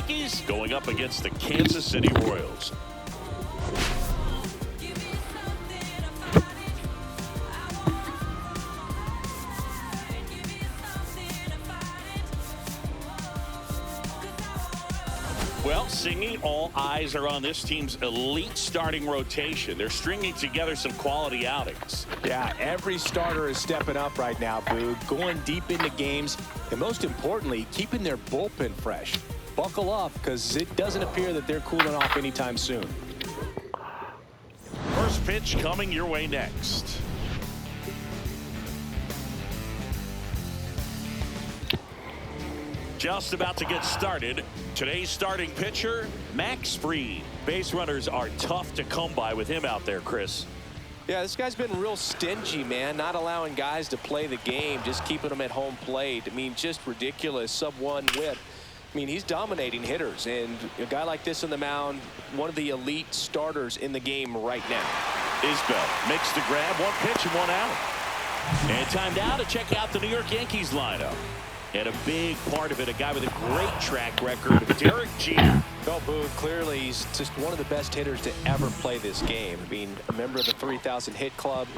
Yankees going up against the Kansas City Royals. Well, Singy, all eyes are on this team's elite starting rotation. They're stringing together some quality outings. Yeah, every starter is stepping up right now, Boog, going deep into games, and most importantly, keeping their bullpen fresh. Buckle up, because it doesn't appear that they're cooling off anytime soon. First pitch coming your way next. Just about to get started. Today's starting pitcher, Max Fried. Base runners are tough to come by with him out there, Chris. Yeah, this guy's been real stingy, man. Not allowing guys to play the game, just keeping them at home plate. I mean, just ridiculous. Sub-1 whip. I mean, he's dominating hitters, and a guy like this on the mound, one of the elite starters in the game right now. Isbell makes the grab, one pitch and one out. And time now to check out the New York Yankees lineup. And a big part of it, a guy with a great track record, Derek Jeter. Well, Boog, clearly he's just one of the best hitters to ever play this game. I mean, a member of the 3,000 hit club,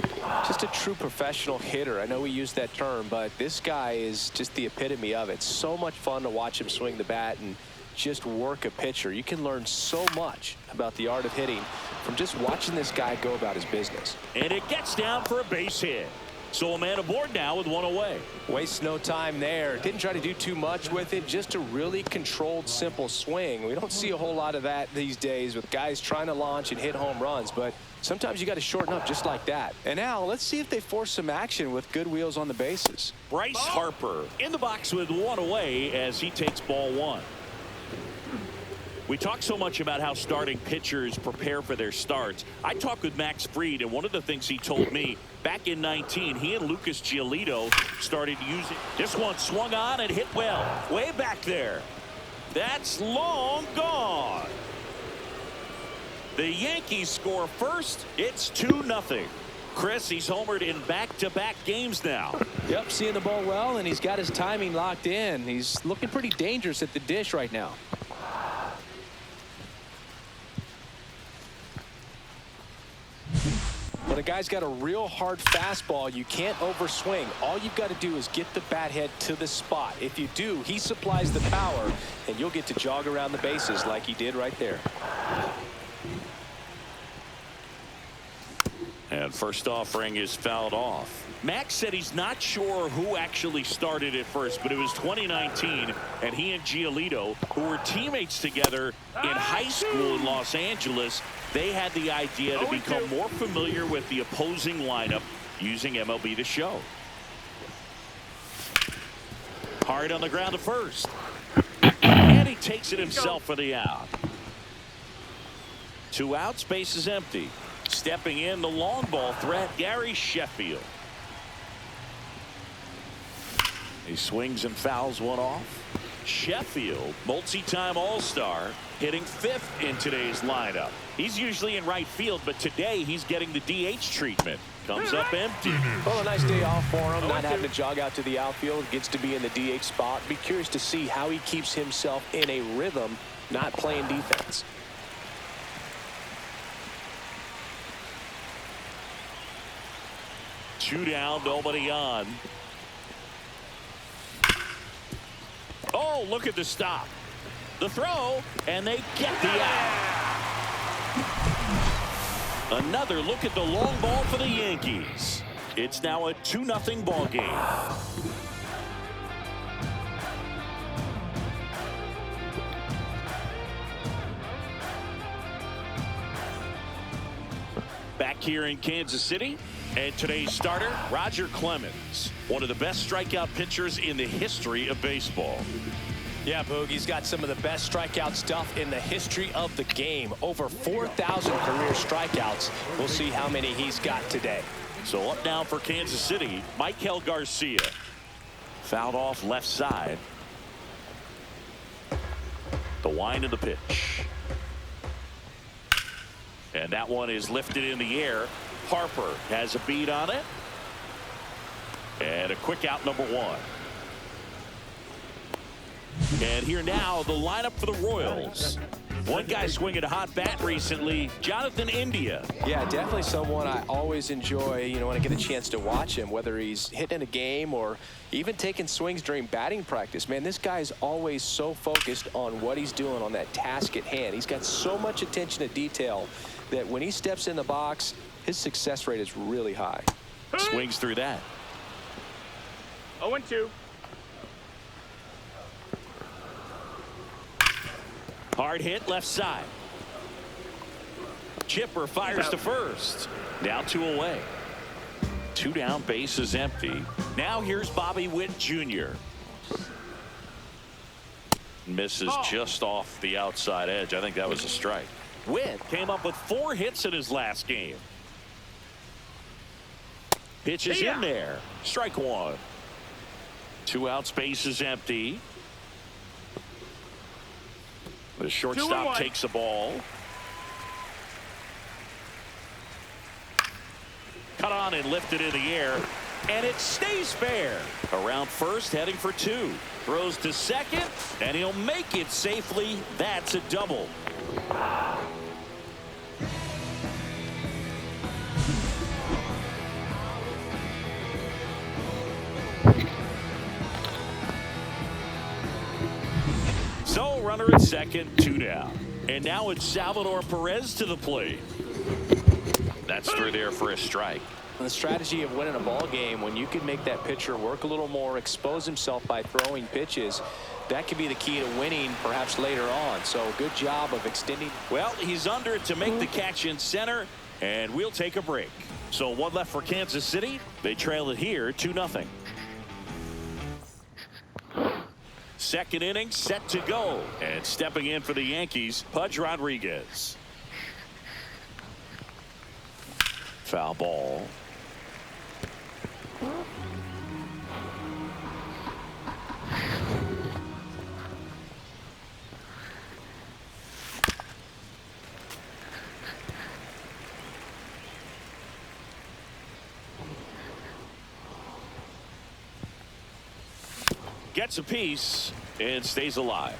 just a true professional hitter. I know we use that term, but this guy is just the epitome of it. So much fun to watch him swing the bat and just work a pitcher. You can learn so much about the art of hitting from just watching this guy go about his business. And it gets down for a base hit. So a man aboard now with one away. Wastes no time there. Didn't try to do too much with it. Just a really controlled, simple swing. We don't see a whole lot of that these days with guys trying to launch and hit home runs. But sometimes you got to shorten up just like that. And now let's see if they force some action with good wheels on the bases. Bryce Harper in the box with one away as he takes ball one. We talk so much about how starting pitchers prepare for their starts. I talked with Max Fried, and one of the things he told me back in 19, he and Lucas Giolito started using. This one swung on and hit well. Way back there. That's long gone. The Yankees score first. It's 2-0. Chris, he's homered in back-to-back games now. Yep, seeing the ball well, and he's got his timing locked in. He's looking pretty dangerous at the dish right now. When a guy's got a real hard fastball, you can't overswing. All you've got to do is get the bat head to the spot. If you do, he supplies the power, and you'll get to jog around the bases like he did right there. And first offering is fouled off. Max said he's not sure who actually started at first, but it was 2019, and he and Giolito, who were teammates together in high school in Los Angeles, they had the idea to become more familiar with the opposing lineup using MLB The Show. Hard on the ground to first. And he takes it himself for the out. 2 outs, base is empty. Stepping in, the long ball threat, Gary Sheffield. He swings and fouls one off. Sheffield, multi-time All-Star, hitting 5th in today's lineup. He's usually in right field, but today he's getting the DH treatment. Comes up empty. Well, a nice day off for him, not having to jog out to the outfield. Gets to be in the DH spot. Be curious to see how he keeps himself in a rhythm, not playing defense. Two down, nobody on. Oh, look at the stop. The throw, and they get the out. Another look at the long ball for the Yankees. It's now a 2-0 ball game. Back here in Kansas City, and today's starter, Roger Clemens, one of the best strikeout pitchers in the history of baseball. Yeah, Boog, he's got some of the best strikeout stuff in the history of the game. Over 4,000 career strikeouts. We'll see how many he's got today. So up now for Kansas City, Michael Garcia. Fouled off left side. The wind of the pitch. And that one is lifted in the air. Harper has a beat on it. And a quick out, number 1. And here now, the lineup for the Royals. One guy swinging a hot bat recently, Jonathan India. Yeah, definitely someone I always enjoy, when I get a chance to watch him, whether he's hitting a game or even taking swings during batting practice. Man, this guy's always so focused on what he's doing on that task at hand. He's got so much attention to detail that when he steps in the box, his success rate is really high. Swings through that. 0-2. Hard hit left side. Chipper fires to first. Now 2 away. 2 down, base is empty. Now here's Bobby Witt Jr. Misses just off the outside edge. I think that was a strike. Witt came up with 4 hits in his last game. Pitches in there. Strike 1. 2 outs, base is empty. The shortstop takes the ball. Cut on and lifted in the air. And it stays fair. Around first, heading for 2. Throws to second, and he'll make it safely. That's a double. So, runner at second, 2 down. And now it's Salvador Perez to the plate. That's through there for a strike. The strategy of winning a ball game, when you can make that pitcher work a little more, expose himself by throwing pitches, that could be the key to winning perhaps later on. So good job of extending. Well, he's under it to make the catch in center, and we'll take a break. So 1 left for Kansas City. They trail it here 2-0. Second inning set to go, and stepping in for the Yankees, Pudge Rodriguez. Foul ball. Gets a piece and stays alive.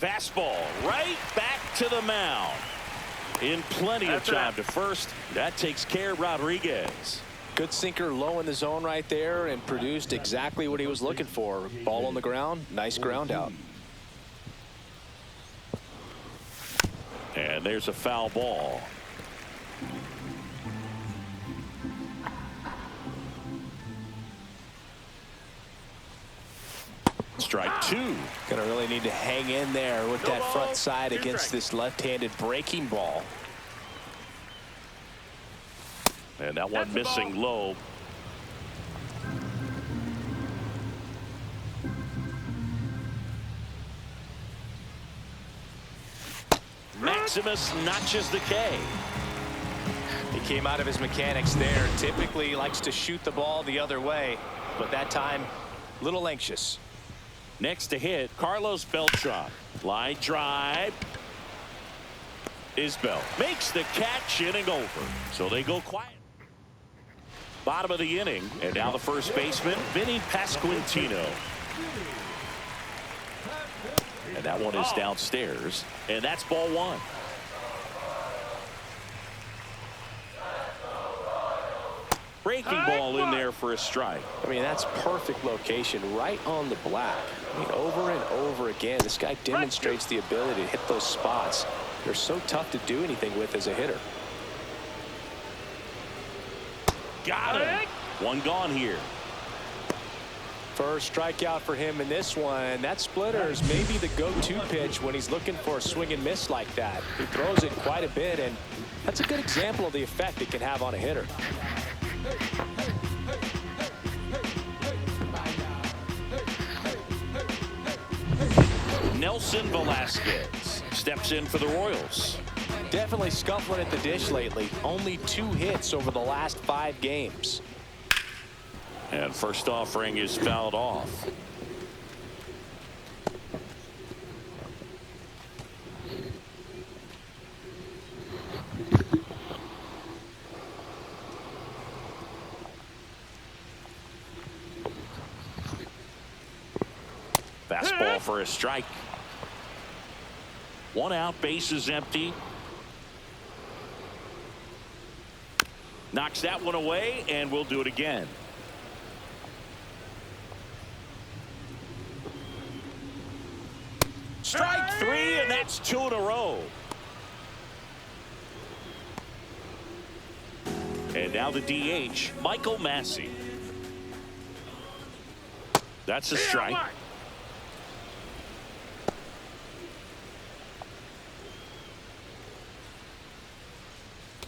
Fastball right back to the mound. In plenty of time to first. That takes care of Rodriguez. Good sinker low in the zone right there and produced exactly what he was looking for. Ball on the ground. Nice ground out. And there's a foul ball. Strike 2. Gonna really need to hang in there with that front side against this left-handed breaking ball. And that one missing low. Maximus notches the K. He came out of his mechanics there. Typically likes to shoot the ball the other way, but that time a little anxious. Next to hit, Carlos Beltran. Line drive. Isbell makes the catch, inning over. So they go quiet. Bottom of the inning, and now the first baseman, Vinny Pasquantino. And that one is downstairs, and that's ball 1. Breaking ball in there for a strike. I mean, that's perfect location right on the black. I mean, over and over again, this guy demonstrates the ability to hit those spots. They're so tough to do anything with as a hitter. Got him. One gone here. First strikeout for him in this one. That splitter is maybe the go-to pitch when he's looking for a swing and miss like that. He throws it quite a bit, and that's a good example of the effect it can have on a hitter. Nelson Velasquez steps in for the Royals. Definitely scuffling at the dish lately. Only 2 hits over the last 5 games. And first offering is fouled off. Fastball for a strike. 1 out, bases empty. Knocks that one away, and we'll do it again. Strike 3, and that's 2 in a row. And now the DH, Michael Massey. That's a strike.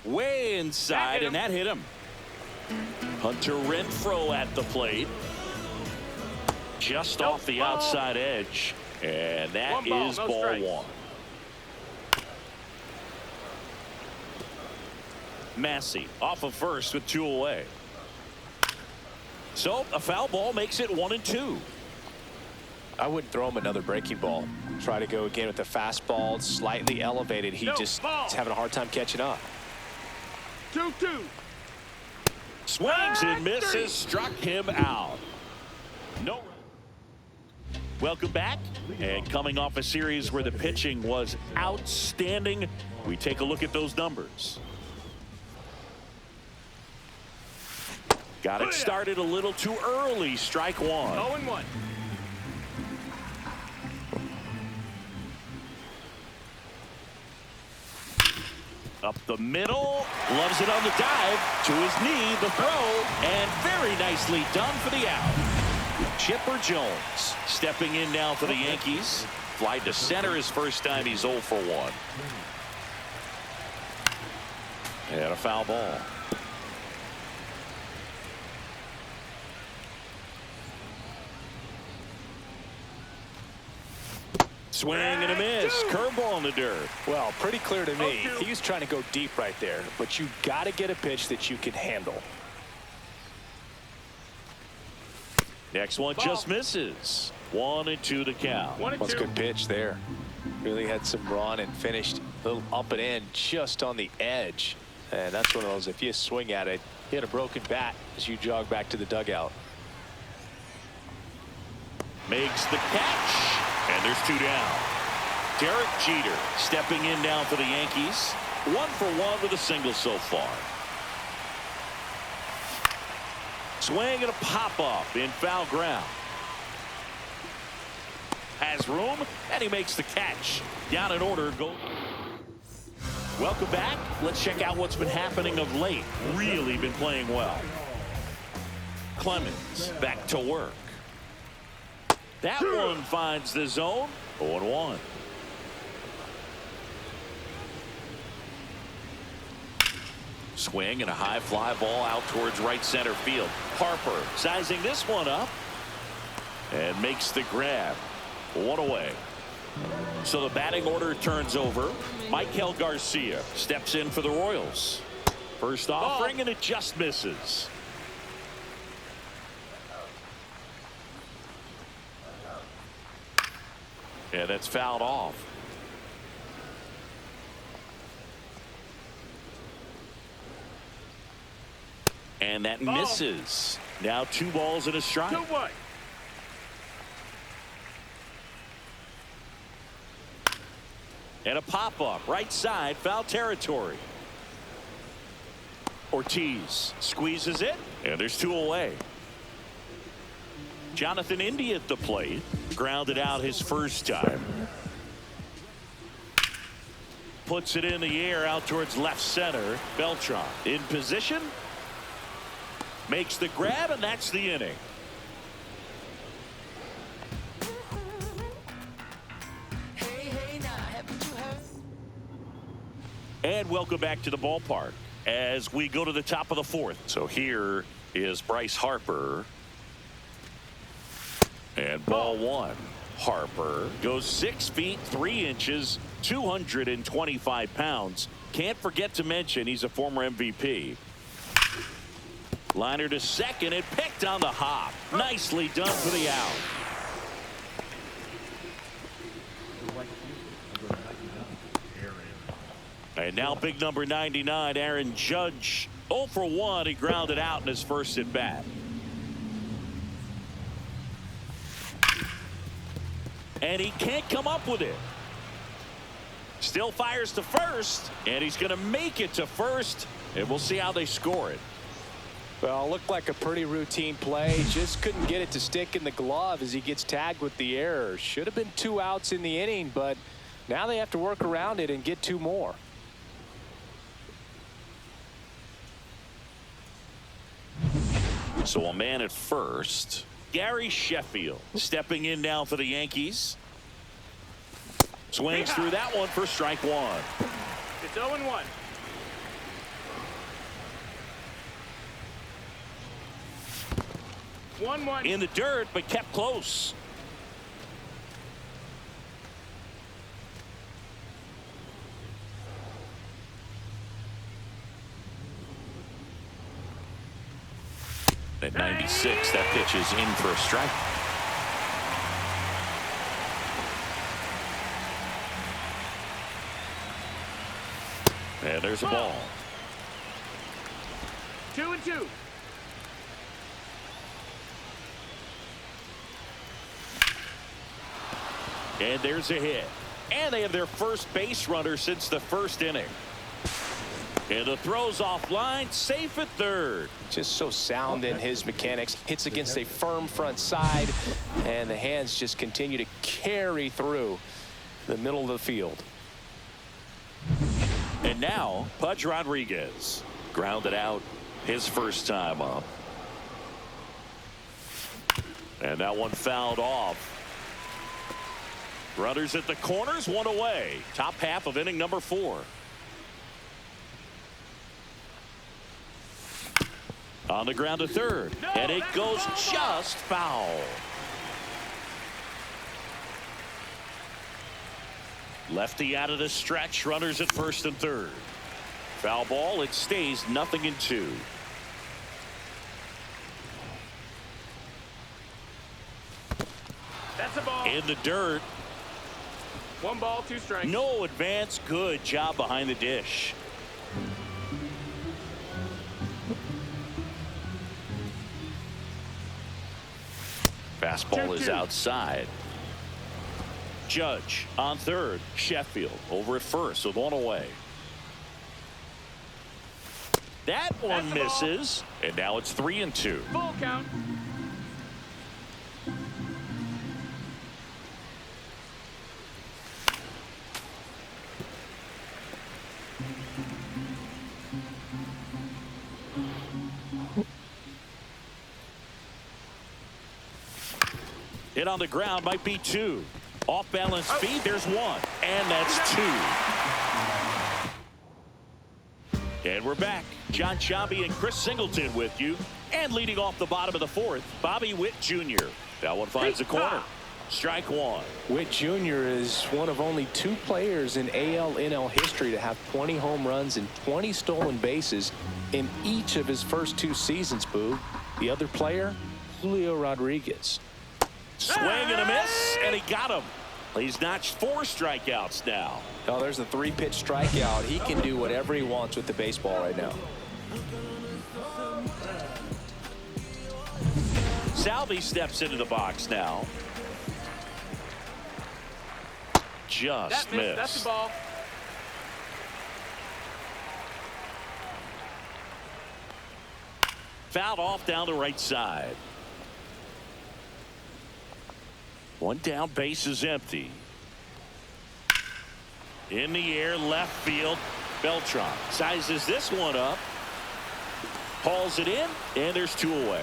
Way inside, and that hit him. Hunter Renfroe at the plate. Just off the outside edge. And that is ball 1. Massey off of first with 2 away. So a foul ball makes it 1-2. I wouldn't throw him another breaking ball. Try to go again with the fastball, slightly elevated. He just is having a hard time catching up. 2-2. Swings and misses, struck him out. No. Welcome back, and coming off a series where the pitching was outstanding, we take a look at those numbers. Got it started a little too early. Strike 1. 0-1. Up the middle, loves it on the dive, to his knee, the throw, and very nicely done for the out. Chipper Jones stepping in now for the Yankees. Fly to center his first time. He's 0 for 1. And a foul ball. Swing and a miss. Curveball in the dirt. Well, pretty clear to me. He was trying to go deep right there, but you got to get a pitch that you can handle. Next one just misses. 1-2 the count. That's a good pitch there. Really had some run and finished a little up and in just on the edge. And that's one of those, if you swing at it, you had a broken bat as you jog back to the dugout. Makes the catch. And there's 2 down. Derek Jeter stepping in now for the Yankees. 1 for 1 with a single so far. Swing and a pop-up in foul ground. Has room, and he makes the catch. Down in order. Go. Welcome back. Let's check out what's been happening of late. Really been playing well. Clemens back to work. That one finds the zone. 0-1. Swing and a high fly ball out towards right center field. Harper sizing this one up and makes the grab. 1 away. So the batting order turns over. Michael Garcia steps in for the Royals. First offering, and it just misses. Yeah, that's fouled off. And that misses. Now 2 balls and a strike. 2-1. And a pop-up right side, foul territory. Ortiz squeezes it, and there's 2 away. Jonathan India at the plate, grounded out his first time. Puts it in the air out towards left center. Beltran in position. Makes the grab, and that's the inning. And welcome back to the ballpark as we go to the top of the 4th. So here is Bryce Harper. And ball 1. Harper goes 6 feet 3 inches, 225 pounds. Can't forget to mention he's a former MVP. Liner to second and picked on the hop. Nicely done for the out. And now big number 99, Aaron Judge. 0 for 1. He grounded out in his first at bat. and he can't come up with it. Still fires to first, and he's going to make it to first, and we'll see how they score it. Well, looked like a pretty routine play. Just couldn't get it to stick in the glove as he gets tagged with the error. Should have been 2 outs in the inning, but now they have to work around it and get 2 more. So a man at first. Gary Sheffield stepping in now for the Yankees. Swings through that one for strike 1. It's 0-1. In the dirt, but kept close. At 96, that pitch is in for a strike. And there's a ball. 2-2. And there's a hit. And they have their first base runner since the first inning. And the throw's offline, safe at third. Just so sound in his mechanics. Hits against a firm front side, and the hands just continue to carry through the middle of the field. And now, Pudge Rodriguez grounded out his first time up. And that one fouled off. Runners at the corners, 1 away. Top half of inning number 4. On the ground to third. And it goes just foul. Lefty out of the stretch. Runners at first and third. Foul ball. It stays 0-2. That's a ball. In the dirt. 1 ball, 2 strikes. No advance. Good job behind the dish. Fastball is outside. Judge on third. Sheffield over at first with 1 away. That one misses. And now it's 3-2. Full count. Hit on the ground might be 2. Off balance speed. There's 1. And that's 2. And we're back. John Sciambi and Chris Singleton with you. And leading off the bottom of the 4th, Bobby Witt Jr. That one finds the corner. Strike 1. Witt Jr. is one of only 2 players in AL/NL history to have 20 home runs and 20 stolen bases in each of his first 2 seasons, Boo. The other player, Julio Rodriguez. Swing and a miss, and he got him. He's notched 4 strikeouts now. Oh, there's a 3-pitch strikeout. He can do whatever he wants with the baseball right now. Salvi steps into the box now. Just missed. That's the ball. Fouled off down the right side. 1 down, base is empty. In the air, left field. Beltran sizes this one up. Hauls it in, and there's 2 away.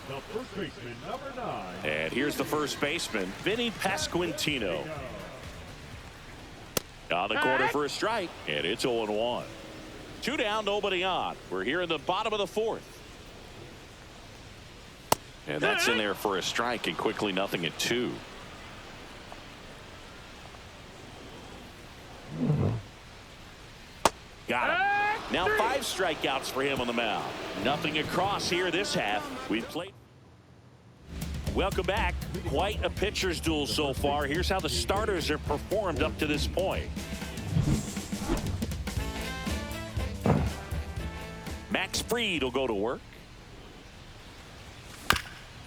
The first baseman, number 9. And here's the first baseman, Vinny Pasquantino. On the corner for a strike, and it's 0-1. 2 down, nobody on. We're here in the bottom of the 4th. And that's in there for a strike, and quickly 0-2. Got him. Now 5 strikeouts for him on the mound. Nothing across here this half. We've played. Welcome back. Quite a pitcher's duel so far. Here's how the starters have performed up to this point. Max Fried will go to work.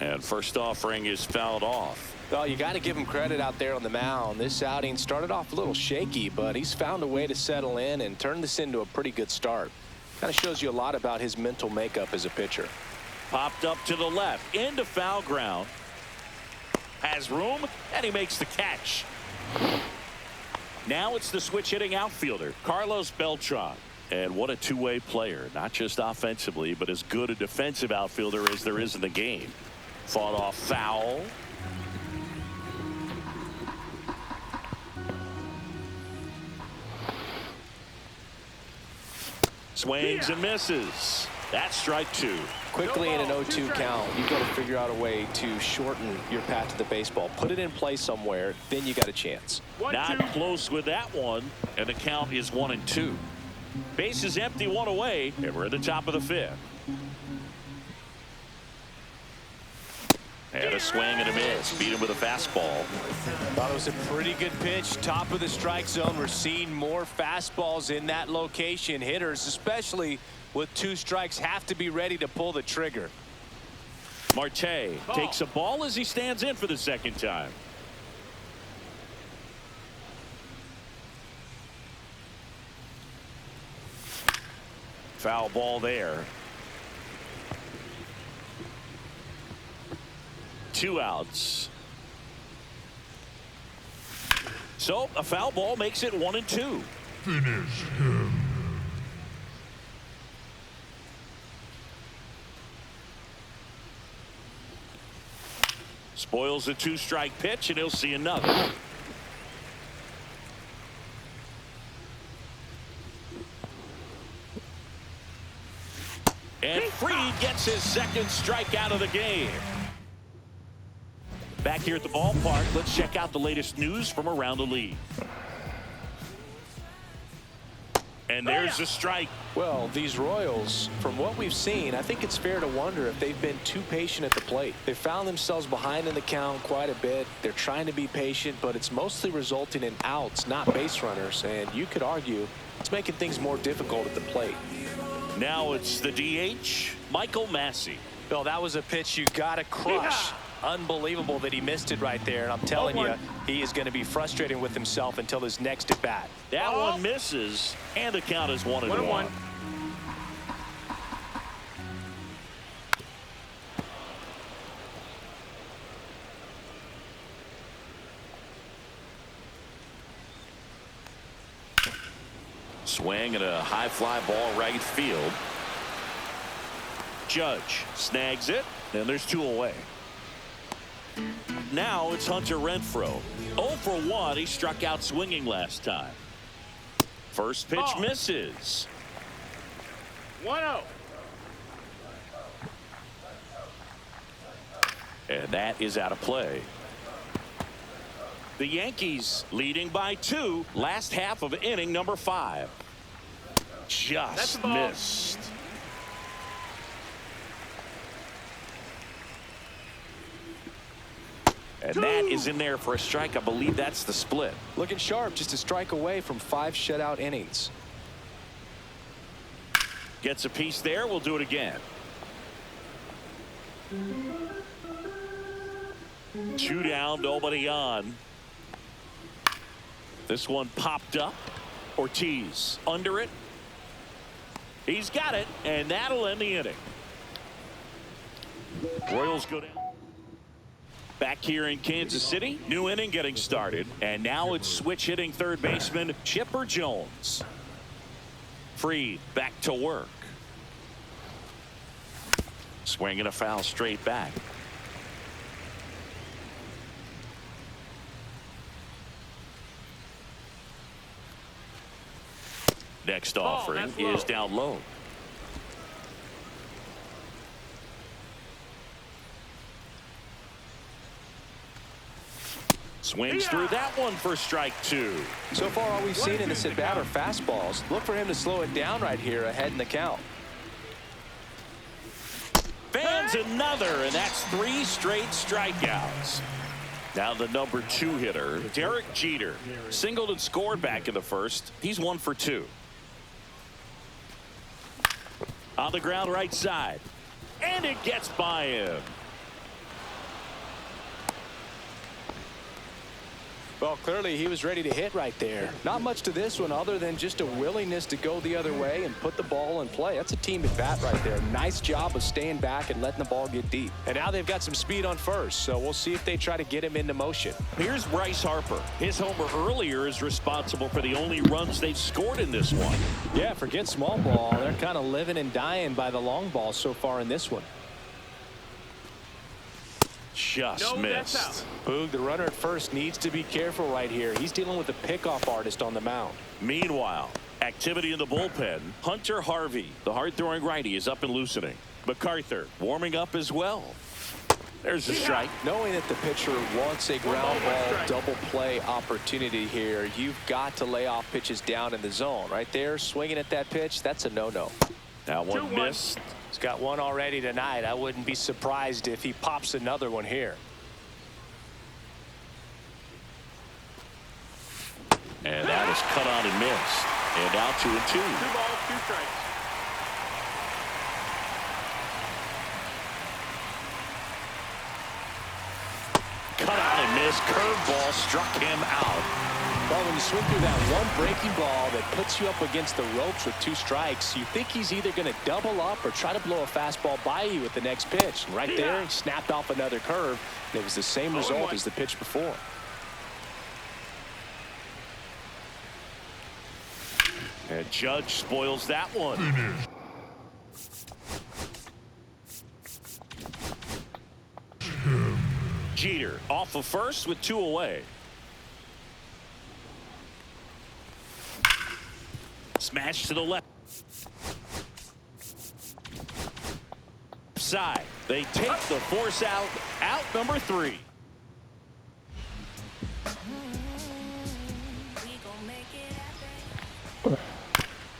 And first offering is fouled off. Well, you got to give him credit out there on the mound. This outing started off a little shaky, but he's found a way to settle in and turn this into a pretty good start. Kind of shows you a lot about his mental makeup as a pitcher. Popped up to the left into foul ground. Has room, and he makes the catch. Now it's the switch hitting outfielder, Carlos Beltran. And what a two-way player, not just offensively, but as good a defensive outfielder as there is in the game. Fought off foul. Swings and misses. That's strike two. Quickly in an 0-2 count, you've got to figure out a way to shorten your path to the baseball. Put it in play somewhere, then you got a chance. Not close with that one, and the count is 1-2. Base is empty, one away, and we're at the top of the fifth. And a swing and a miss. Beat him with a fastball. Thought it was a pretty good pitch. Top of the strike zone. We're seeing more fastballs in that location. Hitters, especially with 2 strikes, have to be ready to pull the trigger. Marte takes a ball as he stands in for the second time. Foul ball there. 2 outs. So a foul ball makes it 1-2. Finish him. Spoils a 2-strike pitch, and he'll see another. And Fried gets his second strikeout of the game. Back here at the ballpark, let's check out the latest news from around the league. And there's a strike. Well, these Royals, from what we've seen, I think it's fair to wonder if they've been too patient at the plate. They found themselves behind in the count quite a bit. They're trying to be patient, but it's mostly resulting in outs, not base runners. And you could argue it's making things more difficult at the plate. Now it's the DH, Michael Massey. Bill, that was a pitch you got to crush. Unbelievable that he missed it right there. And I'm telling you, he is going to be frustrated with himself until his next at bat. That one misses, and the count is 1-1. Swing and a high fly ball right field. Judge snags it, and there's 2 away. Now it's Hunter Renfroe. 0 for 1. He struck out swinging last time. First pitch misses. 1-0. And that is out of play. The Yankees leading by 2. Last half of inning number 5. Just missed. And that is in there for a strike. I believe that's the split. Looking sharp, just a strike away from 5 shutout innings. Gets a piece there. We'll do it again. 2 down, nobody on. This one popped up. Ortiz under it. He's got it, and that'll end the inning. Royals go down. Back here in Kansas City, new inning getting started, and now it's switch hitting third baseman Chipper Jones. Fried back to work. Swinging a foul straight back. Next offering is down low. Swings through that one for strike 2. So far, all we've seen in this at bat are fastballs. Look for him to slow it down right here ahead in the count. Fans another, and that's 3 straight strikeouts. Now the number 2 hitter, Derek Jeter, singled and scored back in the first. He's 1 for 2. On the ground right side, and it gets by him. Well, clearly he was ready to hit right there. Not much to this one other than just a willingness to go the other way and put the ball in play. That's a team at bat right there. Nice job of staying back and letting the ball get deep. And now they've got some speed on first, so we'll see if they try to get him into motion. Here's Bryce Harper. His homer earlier is responsible for the only runs they've scored in this one. Yeah, forget small ball. They're kind of living and dying by the long ball so far in this one. Just missed. Boog, the runner at first needs to be careful right here. He's dealing with a pickoff artist on the mound. Meanwhile, activity in the bullpen. Hunter Harvey, the hard-throwing righty, is up and loosening. MacArthur warming up as well. There's a strike. Knowing that the pitcher wants a ground ball double play opportunity here, you've got to lay off pitches down in the zone. Right there, swinging at that pitch, that's a no-no. That one missed. He's got one already tonight. I wouldn't be surprised if he pops another one here. And that is cut on and missed. And out 2-2. 2 balls, 2 strikes. Cut on and missed. Curveball struck him out. Well, when you swing through that one breaking ball that puts you up against the ropes with 2 strikes, you think he's either going to double up or try to blow a fastball by you with the next pitch. And right there, he snapped off another curve. And it was the same result as the pitch before. And Judge spoils that one. Jeter off of first with 2 away. Smash to the left side. They take the force out. Out number 3.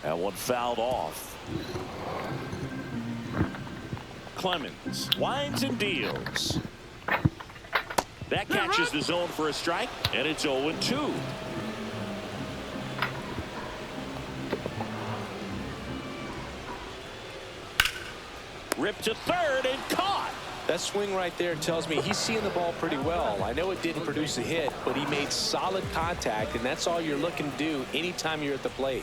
That one fouled off. Clemens winds and deals. That catches the zone for a strike, and it's 0-2. Ripped to third and caught. That swing right there tells me he's seeing the ball pretty well. I know it didn't produce a hit, but he made solid contact, and that's all you're looking to do anytime you're at the plate.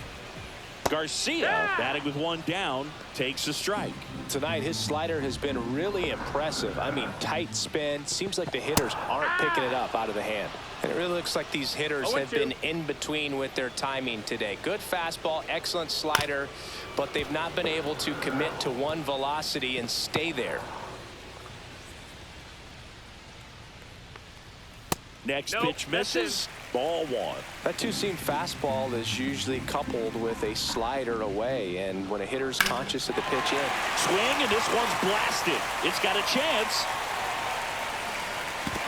Garcia, batting with 1 down, takes a strike. Tonight, his slider has been really impressive. I mean, tight spin. Seems like the hitters aren't picking it up out of the hand. And it really looks like these hitters have been in between with their timing today. Good fastball, excellent slider, but they've not been able to commit to one velocity and stay there. Next pitch misses. Ball 1. That 2-seam fastball is usually coupled with a slider away, and when a hitter's conscious of the pitch in. Swing, and this one's blasted. It's got a chance.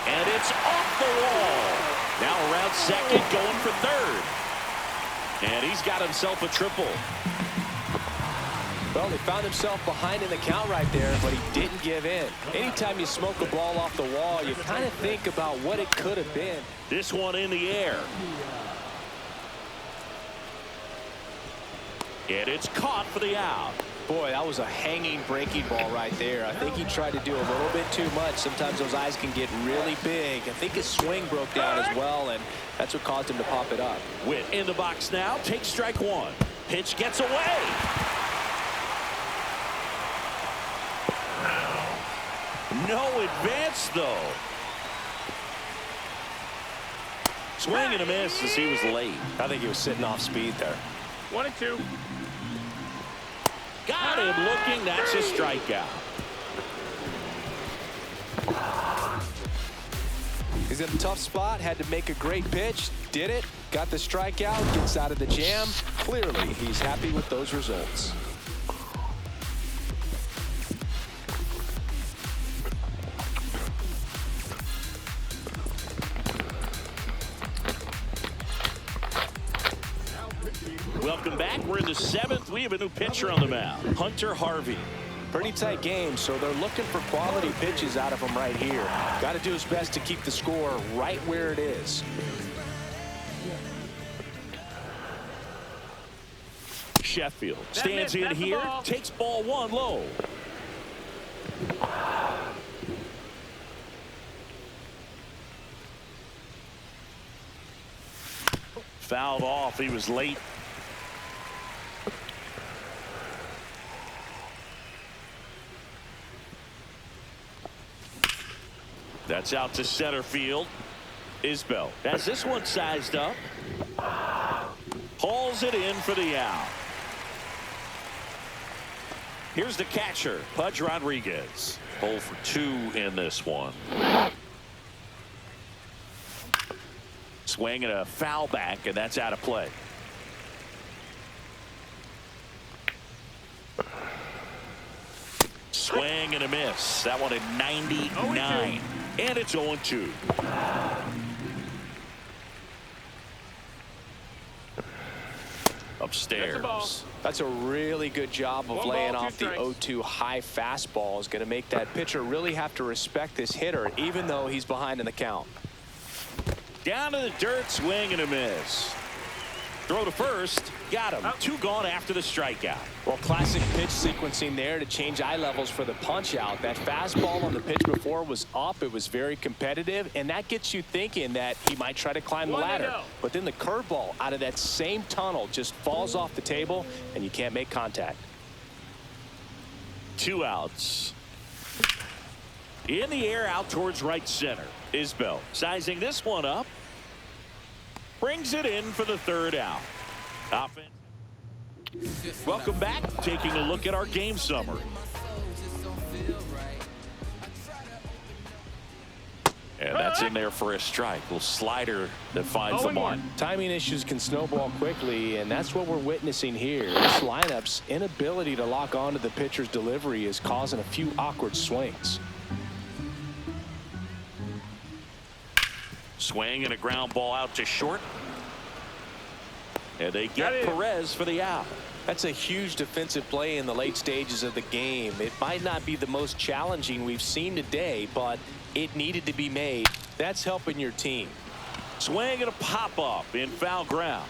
And it's off the wall. Now around second, going for third. And he's got himself a triple. Well, he found himself behind in the count right there, but he didn't give in. Anytime you smoke a ball off the wall, you kind of think about what it could have been. This one in the air. And it's caught for the out. Boy, that was a hanging breaking ball right there. I think he tried to do a little bit too much. Sometimes those eyes can get really big. I think his swing broke down as well, and that's what caused him to pop it up. Witt in the box now. Takes strike 1. Pitch gets away. No advance, though. Swing and a miss as he was late. I think he was sitting off speed there. 1-2. Got him looking. That's a strikeout. He's in a tough spot. Had to make a great pitch. Did it. Got the strikeout. Gets out of the jam. Clearly, he's happy with those results. Welcome back. We're in the 7th. We have a new pitcher on the mound, Hunter Harvey. Pretty tight game, so they're looking for quality pitches out of him right here. Got to do his best to keep the score right where it is. Sheffield stands in here, takes ball 1 low. Fouled off. He was late. That's out to center field. Isbell has this one sized up. Hauls it in for the out. Here's the catcher, Pudge Rodriguez. 0 for 2 in this one. Swing and a foul back, and that's out of play. Swing and a miss. That one at 99. And it's 0-2. Upstairs. That's a really good job of laying off the 0-2 high fastball. Is going to make that pitcher really have to respect this hitter, even though he's behind in the count. Down to the dirt, swing and a miss. Throw to first, got him. 2 gone after the strikeout. Well, classic pitch sequencing there to change eye levels for the punch out. That fastball on the pitch before was up. It was very competitive, and that gets you thinking that he might try to climb the ladder. But then the curveball out of that same tunnel just falls off the table, and you can't make contact. 2 outs. In the air out towards right center. Isbell sizing this one up. Brings it in for the 3rd out. Offense. Welcome back. Taking a look at our game summary. And that's in there for a strike. Little slider that finds the mark. Timing issues can snowball quickly, and that's what we're witnessing here. This lineup's inability to lock onto the pitcher's delivery is causing a few awkward swings. Swing and a ground ball out to short. And they get Perez for the out. That's a huge defensive play in the late stages of the game. It might not be the most challenging we've seen today, but it needed to be made. That's helping your team. Swing and a pop up in foul ground.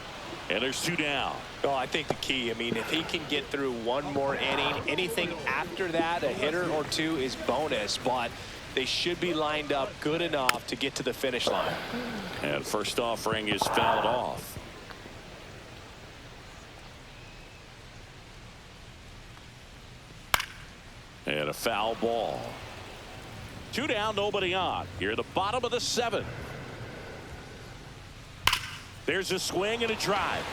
And there's 2 down. Oh, I think the key, I mean, if he can get through one more inning, anything after that, a hitter or 2 is bonus, but they should be lined up good enough to get to the finish line. And first offering is fouled off. And a foul ball. 2 down, nobody on. Here at the bottom of the 7th. There's a swing and a drive.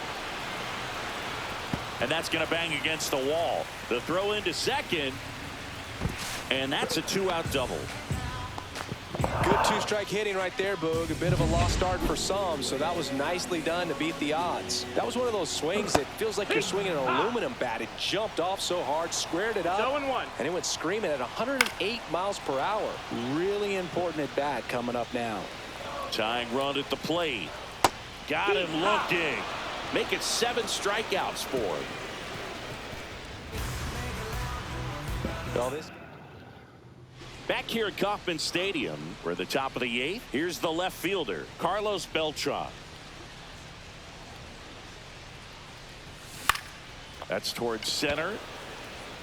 And that's going to bang against the wall. The throw into second. And that's a 2-out double. Good 2-strike hitting right there, Boog. A bit of a lost start for some, so that was nicely done to beat the odds. That was one of those swings that feels like you're swinging an aluminum bat. It jumped off so hard, squared it up, and it went screaming at 108 miles per hour. Really important at bat coming up now. Tying run at the plate. Got him looking. Make it 7 strikeouts for him. Well, this back here at Kauffman Stadium, we're at the top of the 8th. Here's the left fielder, Carlos Beltran. That's towards center.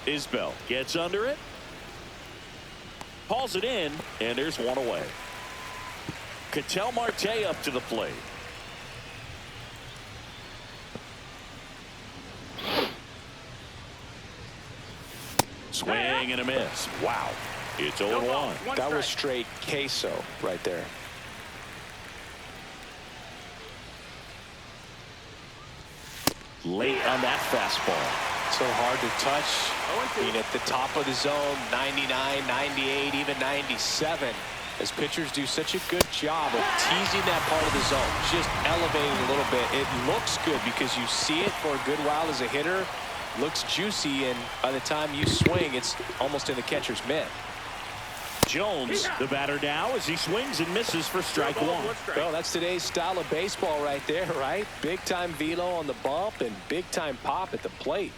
Isbell gets under it. Hauls it in, and there's 1 away. Ketel Marte up to the plate. Swing and a miss. Wow. It's 0-1. That was straight queso right there. Late on that fastball. So hard to touch. I mean, at the top of the zone, 99, 98, even 97. As pitchers do such a good job of teasing that part of the zone, just elevating a little bit. It looks good because you see it for a good while as a hitter. Looks juicy, and by the time you swing, it's almost in the catcher's mitt. Jones, the batter now, as he swings and misses for strike 1. Well, that's today's style of baseball right there, right? Big-time velo on the bump and big-time pop at the plate.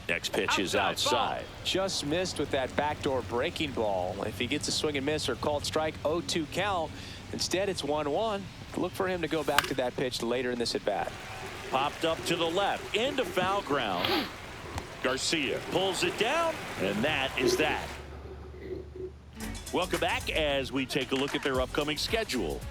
Next pitch is outside. Just missed with that backdoor breaking ball. If he gets a swing and miss or called strike, 0-2 count. Instead, it's 1-1. Look for him to go back to that pitch later in this at-bat. Popped up to the left, into foul ground. Garcia pulls it down, and that is that. Welcome back as we take a look at their upcoming schedule.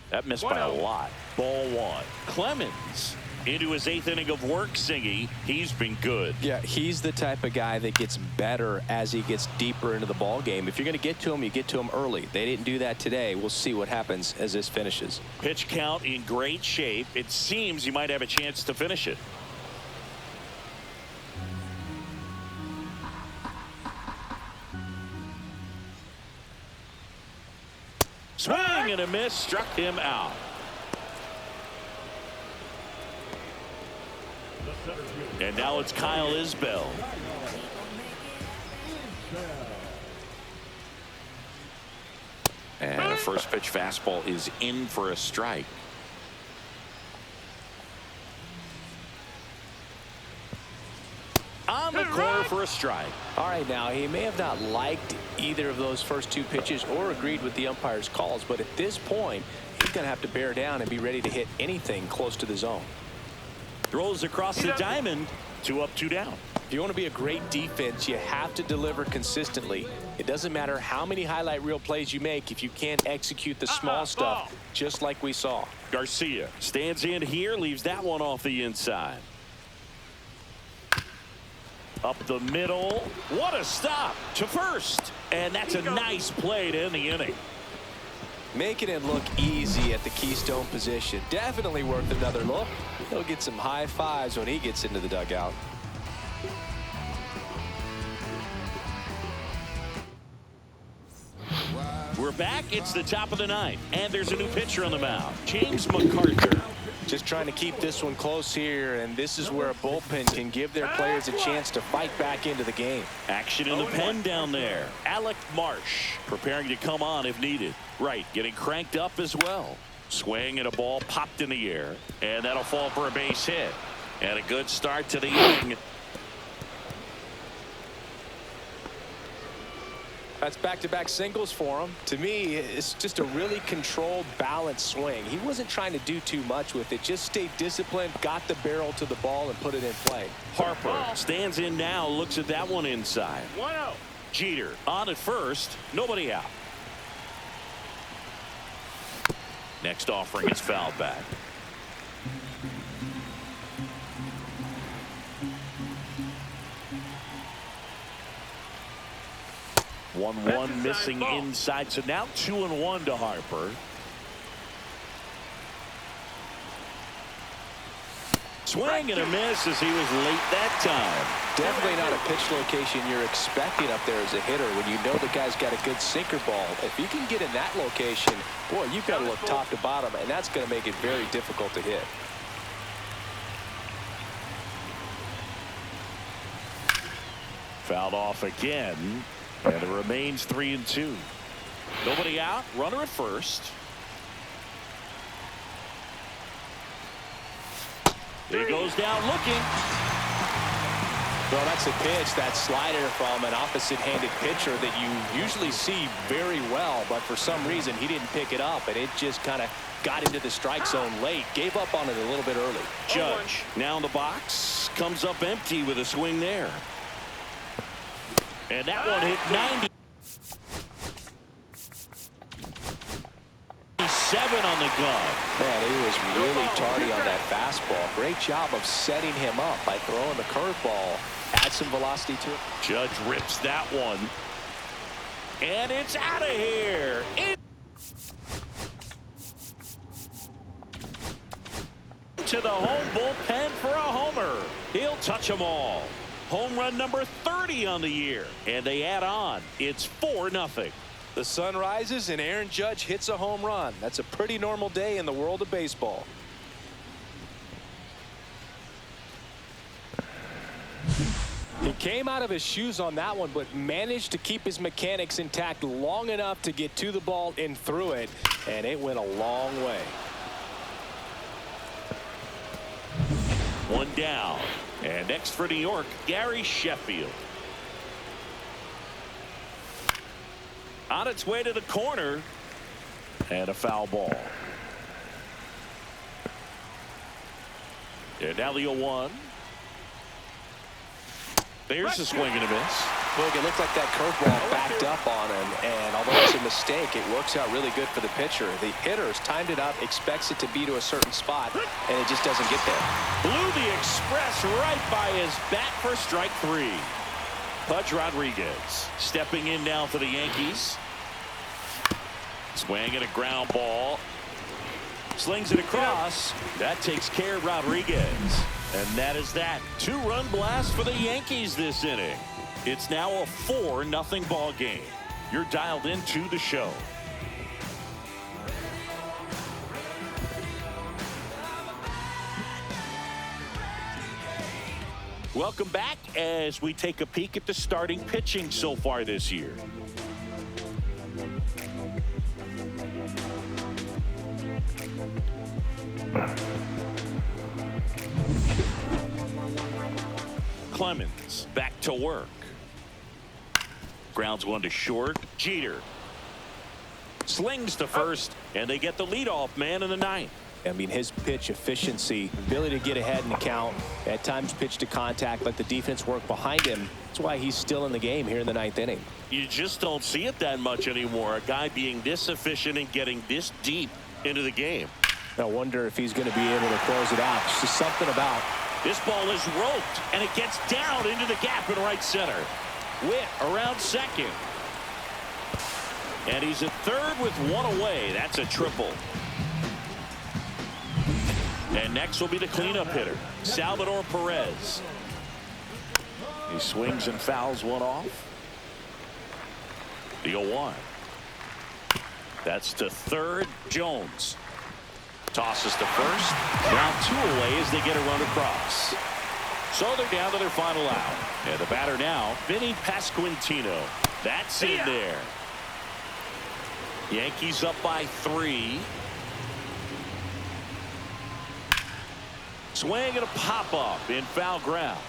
That missed by a lot. Ball one. Clemens into his 8th inning of work, Singy. He's been good. Yeah, he's the type of guy that gets better as he gets deeper into the ball game. If you're going to get to him, you get to him early. They didn't do that today. We'll see what happens as this finishes. Pitch count in great shape. It seems he might have a chance to finish it. Swing and a miss, struck him out. And now it's Kyle Isbell. And a first pitch fastball is in for a strike. On the corner for a strike. All right, now he may have not liked either of those first 2 pitches or agreed with the umpire's calls, but at this point he's going to have to bear down and be ready to hit anything close to the zone. Throws across the diamond. 2 up, 2 down. If you want to be a great defense, you have to deliver consistently. It doesn't matter how many highlight reel plays you make if you can't execute the small stuff, just like we saw. Garcia stands in here, leaves that one off the inside. Up the middle. What a stop to first. And that's a nice play to end the inning. Making it look easy at the keystone position. Definitely worth another look. He'll get some high fives when he gets into the dugout. We're back. It's the top of the 9th. And there's a new pitcher on the mound. James McArthur. Just trying to keep this one close here, and this is where a bullpen can give their players a chance to fight back into the game. Action in the pen down there. Alec Marsh preparing to come on if needed. Right, getting cranked up as well. Swing and a ball popped in the air, and that'll fall for a base hit. And a good start to the inning. That's back-to-back singles for him. To me, it's just a really controlled, balanced swing. He wasn't trying to do too much with it. Just stayed disciplined, got the barrel to the ball, and put it in play. Harper stands in now, looks at that one inside. 1-0. Jeter on at first, nobody out. Next offering is fouled back. One missing inside, so now 2-1 to Harper. Swing and a miss as he was late that time. Definitely not a pitch location you're expecting up there as a hitter when you know the guy's got a good sinker ball. If you can get in that location, boy, you've got to look top to bottom, and that's going to make it very difficult to hit. Fouled off again, and it remains 3-2. Nobody out, runner at first. He goes down looking. Well, that's a pitch, that slider from an opposite-handed pitcher that you usually see very well, but for some reason he didn't pick it up, and it just kind of got into the strike zone late. Gave up on it a little bit early. Judge now in the box, comes up empty with a swing there. And that one hit 90. 7 on the gun. Man, he was really tardy on that fastball. Great job of setting him up by throwing the curveball. Add some velocity to it. Judge rips that one. And it's out of here. Into the home bullpen for a homer. He'll touch them all. Home run number 30 on the year. And they add on. It's 4-0. The sun rises and Aaron Judge hits a home run. That's a pretty normal day in the world of baseball. He came out of his shoes on that one, but managed to keep his mechanics intact long enough to get to the ball and through it, and it went a long way. One down. And next for New York, Gary Sheffield. On its way to the corner. And a foul ball. And now the 0-1. There's a swing and a miss. Boog, it looked like that curveball backed up on him, and although it's a mistake, it works out really good for the pitcher. The hitter's timed it up, expects it to be to a certain spot, and it just doesn't get there. Blew the express right by his bat for strike 3. Pudge Rodriguez stepping in now for the Yankees. Swing and a ground ball. Slings it across. That takes care of Rodriguez. And that is that. 2-run blast for the Yankees this inning. It's now a 4-0 ball game. You're dialed into the show. Welcome back as we take a peek at the starting pitching so far this year. Clemens back to work. Grounds one to short. Jeter slings to first, and they get the leadoff man in the ninth. I mean, his pitch efficiency, ability to get ahead in the count, at times pitch to contact, let the defense work behind him. That's why he's still in the game here in the ninth inning. You just don't see it that much anymore. A guy being this efficient and getting this deep into the game. I wonder if he's going to be able to close it out. It's just something about. This ball is roped, and it gets down into the gap in right center. Witt around second. And he's at third with one away. That's a triple. And next will be the cleanup hitter, Salvador Perez. He swings and fouls one off. The 0-1. That's to third. Jones tosses to first. Now 2 away as they get a run across. So they're down to their final out. And the batter now, Vinny Pasquantino. That's in there. Yankees up by 3. Swing and a pop-up in foul ground.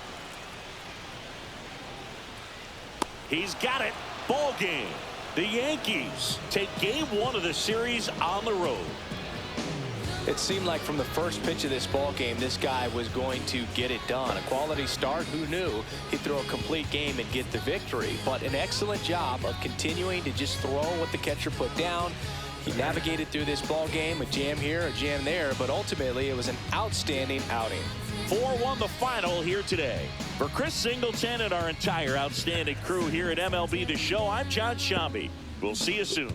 He's got it. Ball game. The Yankees take game 1 of the series on the road. It seemed like from the first pitch of this ball game, this guy was going to get it done. A quality start. Who knew he'd throw a complete game and get the victory? But an excellent job of continuing to just throw what the catcher put down. He navigated through this ball game, a jam here, a jam there, but ultimately it was an outstanding outing. 4-1 the final here today. For Chris Singleton and our entire outstanding crew here at MLB The Show, I'm John Shambi. We'll see you soon.